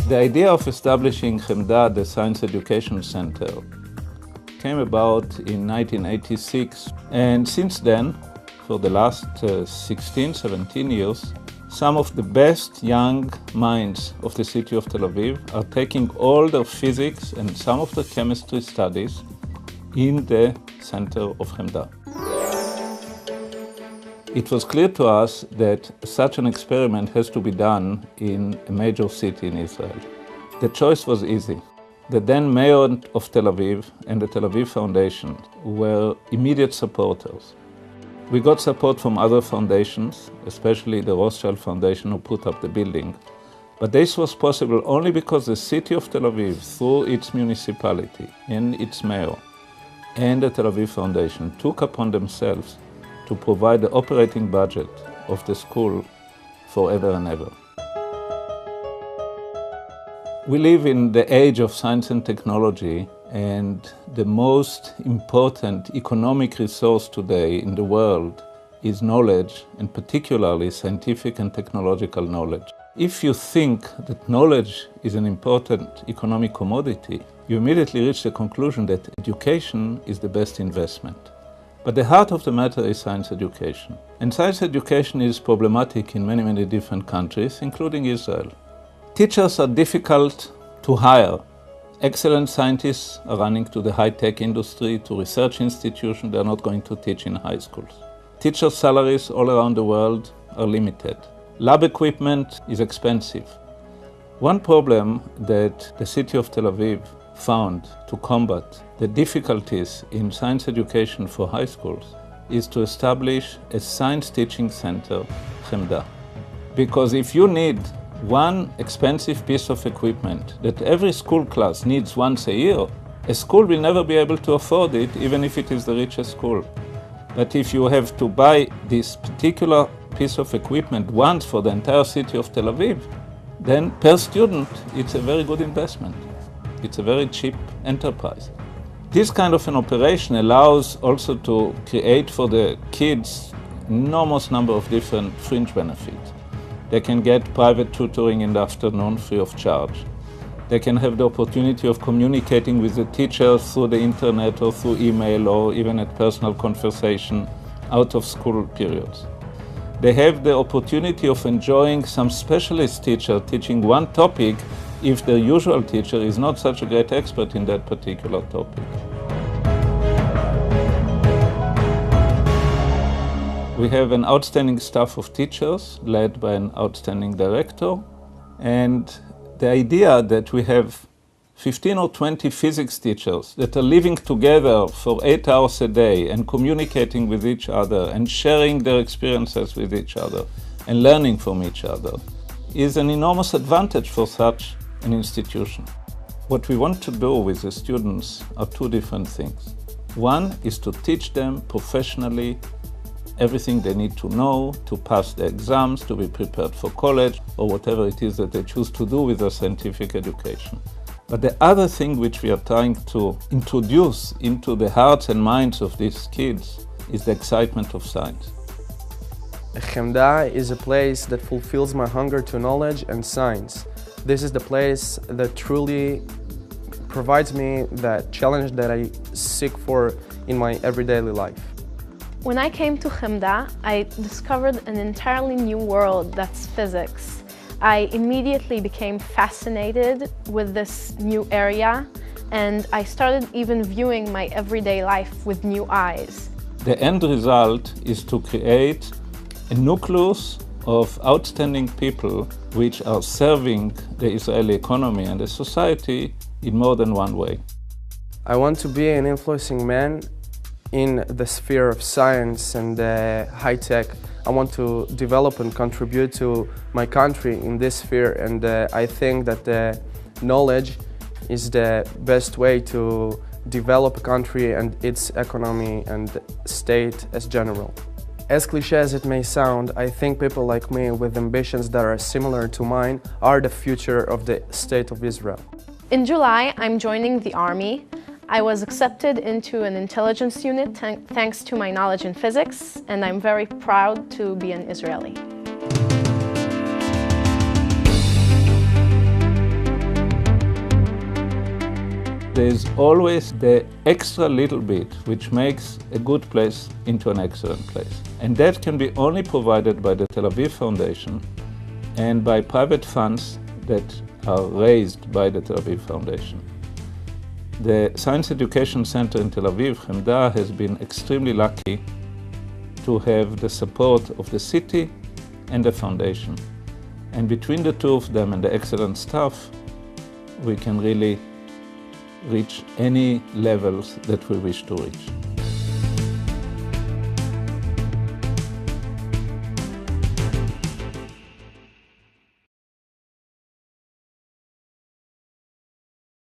The idea of establishing HEMDA, the Science Education Center, came about in 1986, and since then, for the last 16, 17 years, some of the best young minds of the city of Tel Aviv are taking all their physics and some of the chemistry studies in the center of HEMDA. It was clear to us that such an experiment has to be done in a major city in Israel. The choice was easy. The then mayor of Tel Aviv and the Tel Aviv Foundation were immediate supporters. We got support from other foundations, especially the Rothschild Foundation who put up the building. But this was possible only because the city of Tel Aviv, through its municipality and its mayor, and the Tel Aviv Foundation took upon themselves to provide the operating budget of the school forever and ever. We live in the age of science and technology, and the most important economic resource today in the world is knowledge, and particularly scientific and technological knowledge. If you think that knowledge is an important economic commodity, you immediately reach the conclusion that education is the best investment. But the heart of the matter is science education. And science education is problematic in many, many different countries, including Israel. Teachers are difficult to hire. Excellent scientists are running to the high-tech industry, to research institutions. They are not going to teach in high schools. Teacher salaries all around the world are limited. Lab equipment is expensive. One problem that the city of Tel Aviv found to combat the difficulties in science education for high schools is to establish a science teaching center, HEMDA. Because if you need one expensive piece of equipment that every school class needs once a year, a school will never be able to afford it, even if it is the richest school. But if you have to buy this particular piece of equipment once for the entire city of Tel Aviv, then per student, it's a very good investment. It's a very cheap enterprise. This kind of an operation allows also to create for the kids enormous number of different fringe benefits. They can get private tutoring in the afternoon free of charge. They can have the opportunity of communicating with the teachers through the internet or through email or even at personal conversation out of school periods. They have the opportunity of enjoying some specialist teacher teaching one topic if their usual teacher is not such a great expert in that particular topic. We have an outstanding staff of teachers led by an outstanding director, and the idea that we have 15 or 20 physics teachers that are living together for 8 hours a day and communicating with each other and sharing their experiences with each other and learning from each other is an enormous advantage for such an institution. What we want to do with the students are two different things. One is to teach them professionally everything they need to know to pass the exams, to be prepared for college, or whatever it is that they choose to do with their scientific education. But the other thing which we are trying to introduce into the hearts and minds of these kids is the excitement of science. HEMDA is a place that fulfills my hunger to knowledge and science. This is the place that truly provides me that challenge that I seek for in my everyday life. When I came to HEMDA, I discovered an entirely new world that's physics. I immediately became fascinated with this new area, and I started even viewing my everyday life with new eyes. The end result is to create a nucleus of outstanding people which are serving the Israeli economy and the society in more than one way. I want to be an influencing man in the sphere of science and high tech. I want to develop and contribute to my country in this sphere, and I think that knowledge is the best way to develop a country and its economy and state as general. As cliché as it may sound, I think people like me with ambitions that are similar to mine are the future of the state of Israel. In July, I'm joining the army. I was accepted into an intelligence unit thanks to my knowledge in physics, and I'm very proud to be an Israeli. There's always the extra little bit which makes a good place into an excellent place. And that can be only provided by the Tel-Aviv Foundation and by private funds that are raised by the Tel-Aviv Foundation. The Science Education Center in Tel Aviv, HEMDA, has been extremely lucky to have the support of the city and the foundation. And between the two of them and the excellent staff, we can really reach any levels that we wish to reach.